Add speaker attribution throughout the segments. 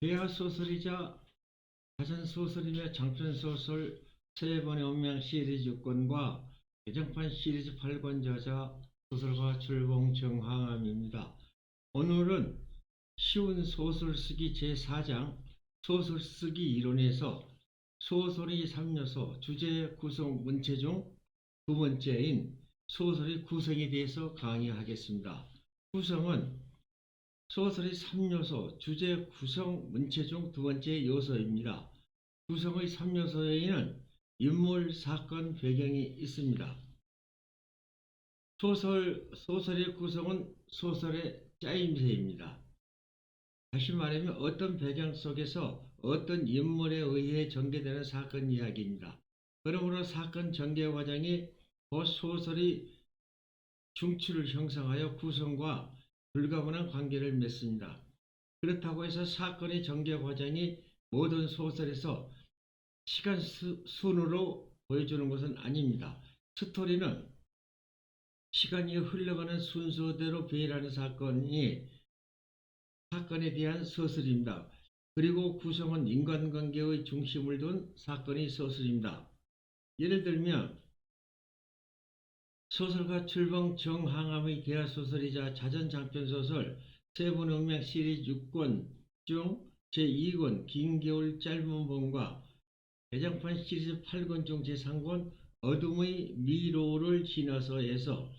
Speaker 1: 대하소설이자 자전소설이며 장편소설 세번의 운명 시리즈 6권과 개정판 시리즈 8권 저자 소설가 출봉정항암입니다. 오늘은 쉬운 소설 쓰기 제4장 소설 쓰기 이론에서 소설의 3요소 주제 구성 문체 중 두 번째인 소설의 구성에 대해서 강의하겠습니다. 구성은 소설의 3요소 주제 구성 문체 중 두 번째 요소입니다. 구성의 3요소에는 인물, 사건, 배경이 있습니다. 소설의 구성은 소설의 짜임새입니다. 다시 말하면 어떤 배경 속에서 어떤 인물에 의해 전개되는 사건 이야기입니다. 그러므로 사건 전개 과정이 그 소설의 중추를 형성하여 구성과 불가분한 관계를 맺습니다. 그렇다고 해서 사건의 전개 과정이 모든 소설에서 시간 순으로 보여주는 것은 아닙니다. 스토리는 시간이 흘러가는 순서대로 배열하는 사건에 대한 소설입니다. 그리고 구성은 인간관계의 중심을 둔 사건의 소설입니다. 예를 들면 소설가 출봉정항암의 대하소설이자 자전장편소설 세번의 운명 시리즈 6권 중 제2권 긴 겨울 짧은 봄과 개정판 시리즈 8권 중 제3권 어둠의 미로를 지나서에서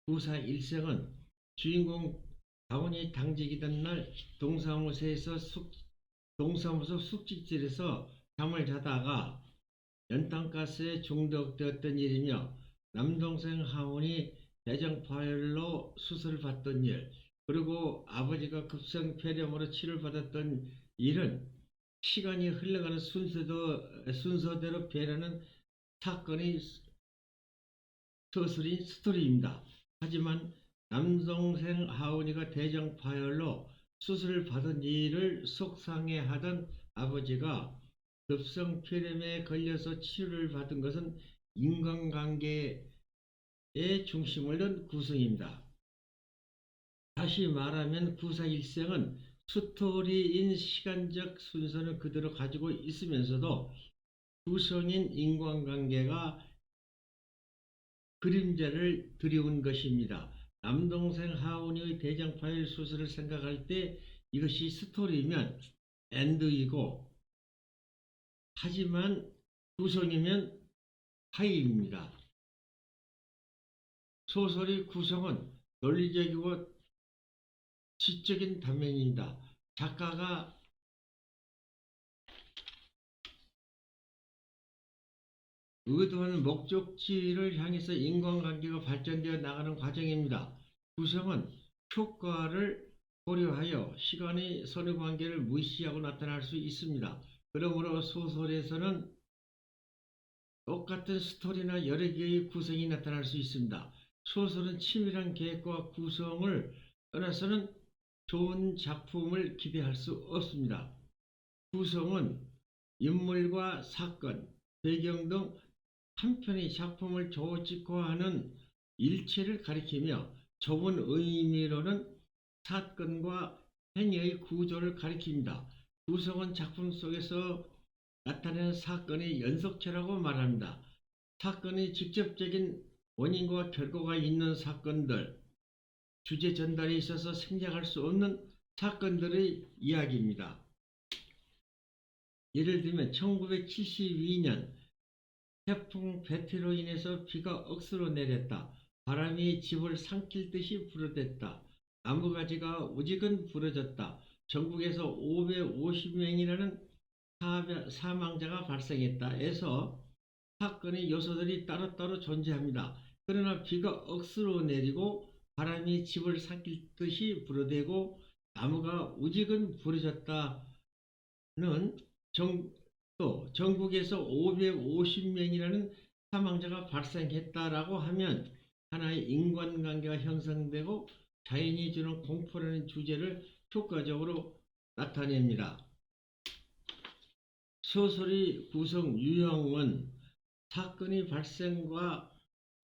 Speaker 1: 구사 일생은 주인공 다운이 당직이던 날 동사무소 숙직실에서 잠을 자다가 연탄가스에 중독되었던 일이며 남동생 하운이 대장파열로 수술을 받던 일, 그리고 아버지가 급성폐렴으로 치료를 받았던 일은 시간이 흘러가는 순서대로 배라는 사건의 서술인 스토리입니다. 하지만 남동생 하운이가 대장파열로 수술을 받은 일을 속상해하던 아버지가 급성폐렴에 걸려서 치료를 받은 것은 인간관계의 중심을 둔 구성입니다. 다시 말하면 구사 일생은 스토리인 시간적 순서는 그대로 가지고 있으면서도 구성인 인간관계가 그림자를 드리운 것입니다. 남동생 하운이의 대장파열 수술을 생각할 때 이것이 스토리면 엔드이고, 하지만 구성이면 하이입니다. 소설의 구성은 논리적이고 지적인 단면입니다. 작가가 의도하는 목적지를 향해서 인간관계가 발전되어 나가는 과정입니다. 구성은 효과를 고려하여 시간의 선후관계를 무시하고 나타날 수 있습니다. 그러므로 소설에서는 똑같은 스토리나 여러 개의 구성이 나타날 수 있습니다. 소설은 치밀한 계획과 구성을 떠나서는 좋은 작품을 기대할 수 없습니다. 구성은 인물과 사건, 배경 등 한 편의 작품을 조직화하는 일체를 가리키며 좁은 의미로는 사건과 행위의 구조를 가리킵니다. 구성은 작품 속에서 나타내는 사건의 연속체라고 말합니다. 사건의 직접적인 원인과 결과가 있는 사건들, 주제 전달에 있어서 생략할 수 없는 사건들의 이야기입니다. 예를 들면 1972년 태풍 베티로 인해서 비가 억수로 내렸다. 바람이 집을 삼킬 듯이 불어댔다. 나무가지가 우지근 부러졌다. 전국에서 550명이라는 사망자가 발생했다. 에서 사건의 요소들이 따로따로 존재합니다. 그러나 비가 억수로 내리고 바람이 집을 삼킬 듯이 불어대고 나무가 우지근 부러졌다는 또 전국에서 550명이라는 사망자가 발생했다라고 하면 하나의 인간관계가 형성되고 자연이 주는 공포라는 주제를 효과적으로 나타냅니다. 소설의 구성 유형은 사건의 발생과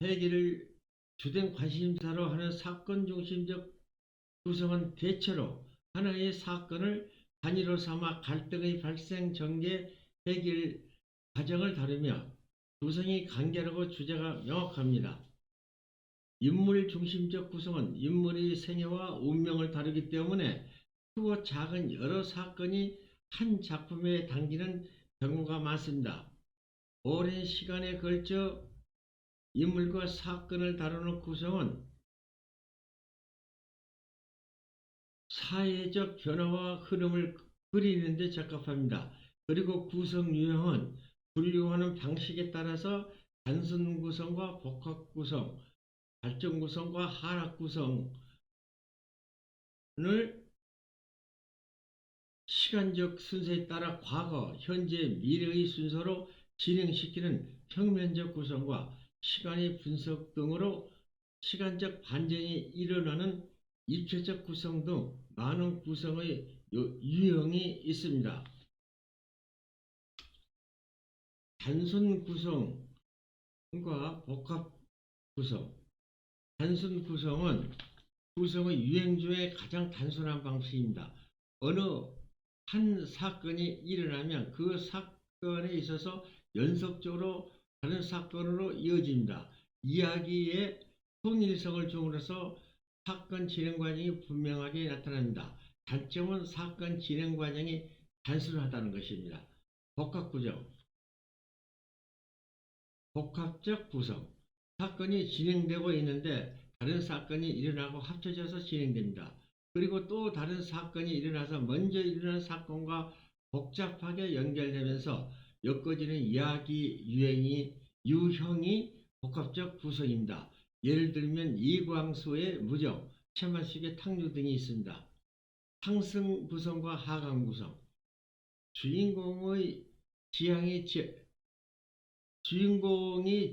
Speaker 1: 해결을 주된 관심사로 하는 사건 중심적 구성은 대체로 하나의 사건을 단위로 삼아 갈등의 발생, 전개, 해결 과정을 다루며 구성이 간결하고 주제가 명확합니다. 인물 중심적 구성은 인물의 생애와 운명을 다루기 때문에 크고 작은 여러 사건이 한 작품에 담기는 경우가 많습니다. 오랜 시간에 걸쳐 인물과 사건을 다루는 구성은 사회적 변화와 흐름을 그리는 데 적합합니다. 그리고 구성 유형은 분류하는 방식에 따라서 단순 구성과 복합 구성, 발전 구성과 하락 구성을 시간적 순서에 따라 과거, 현재, 미래의 순서로 진행시키는 평면적 구성과 시간의 분석 등으로 시간적 반전이 일어나는 입체적 구성 등 많은 구성의 유형이 있습니다. 단순 구성과 복합 구성. 단순 구성은 구성의 유형 중에 가장 단순한 방식입니다. 어느 한 사건이 일어나면 그 사건에 있어서 연속적으로 다른 사건으로 이어집니다. 이야기의 통일성을 중으로서 사건 진행 과정이 분명하게 나타납니다. 단점은 사건 진행 과정이 단순하다는 것입니다. 복합 구성, 복합적 구성. 사건이 진행되고 있는데 다른 사건이 일어나고 합쳐져서 진행됩니다. 그리고 또 다른 사건이 일어나서 먼저 일어난 사건과 복잡하게 연결되면서 엮어지는 이야기 유형이 복합적 구성입니다. 예를 들면 이광수의 무정, 최만식의 탕류 등이 있습니다. 상승 구성과 하강 구성. 주인공의 주인공이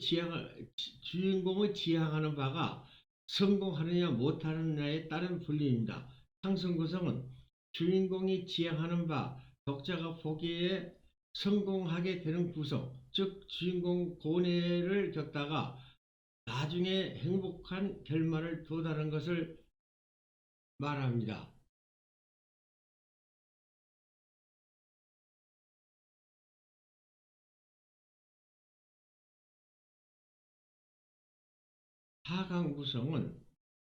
Speaker 1: 지향하는 바가 성공하느냐 못하느냐에 따른 분류입니다. 상승 구성은 주인공이 지향하는 바 독자가 보기에 성공하게 되는 구성, 즉 주인공 고뇌를 겪다가 나중에 행복한 결말을 도달하는 것을 말합니다. 하강 구성은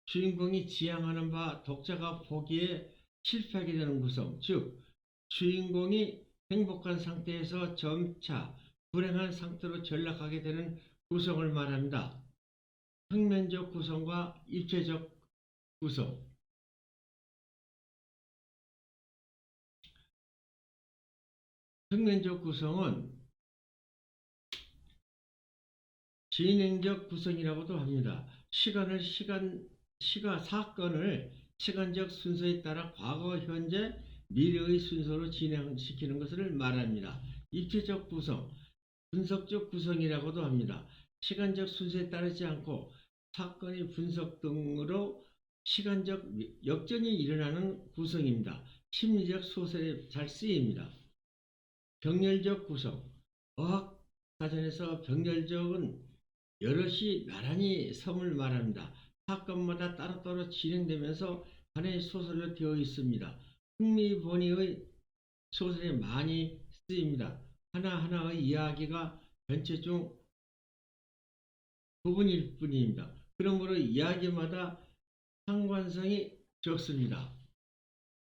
Speaker 1: 주인공이 지향하는 바 독자가 보기에 실패하게 되는 구성, 즉 주인공이 행복한 상태에서 점차 불행한 상태로 전락하게 되는 구성을 말합니다. 평면적 구성과 입체적 구성. 평면적 구성은 진행적 구성이라고도 합니다. 사건을 시간적 순서에 따라 과거, 현재, 미래의 순서로 진행시키는 것을 말합니다. 입체적 구성, 분석적 구성이라고도 합니다. 시간적 순서에 따르지 않고 사건의 분석 등으로 시간적 역전이 일어나는 구성입니다. 심리적 소설에 잘 쓰입니다. 병렬적 구성. 어학 사전에서 병렬적은 여럿이 나란히 섬을 말합니다. 사건마다 따로따로 진행되면서 하나의 소설로 되어 있습니다. 흥미본의의 소설에 많이 쓰입니다. 하나하나의 이야기가 전체 중 부분일 뿐입니다. 그러므로 이야기마다 상관성이 적습니다.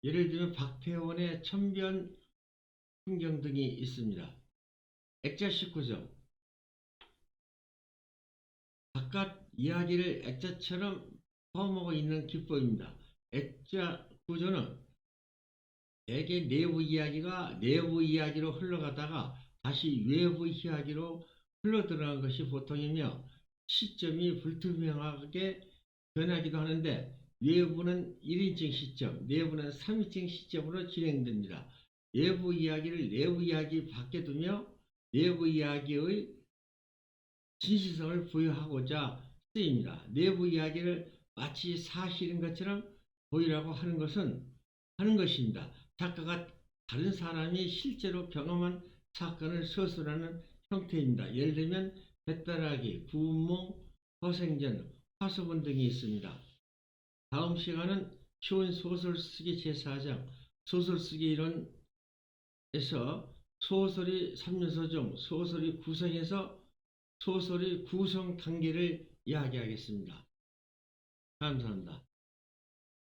Speaker 1: 예를 들면 박태원의 천변 풍경 등이 있습니다. 액자식 구성. 바깥 이야기를 액자처럼 퍼먹어 있는 기법입니다. 액자 구조는 대개 내부 이야기가 내부 이야기로 흘러가다가 다시 외부 이야기로 흘러들어간 것이 보통이며 시점이 불투명하게 변하기도 하는데 외부는 1인칭 시점, 내부는 3인칭 시점으로 진행됩니다. 외부 이야기를 내부 이야기 밖에 두며 내부 이야기의 진실성을 부여하고자 쓰입니다. 내부 이야기를 마치 사실인 것처럼 보이라고 하는 것입니다. 작가가 다른 사람이 실제로 경험한 사건을 서술하는 형태입니다. 예를 들면 배따라기, 구운몽, 허생전, 화소본 등이 있습니다. 다음 시간은 쉬운 소설 쓰기 제4장 소설 쓰기 이론에서 소설의 3요소 중 소설의 구성에서 소설의 구성 단계를 이야기하겠습니다. 감사합니다.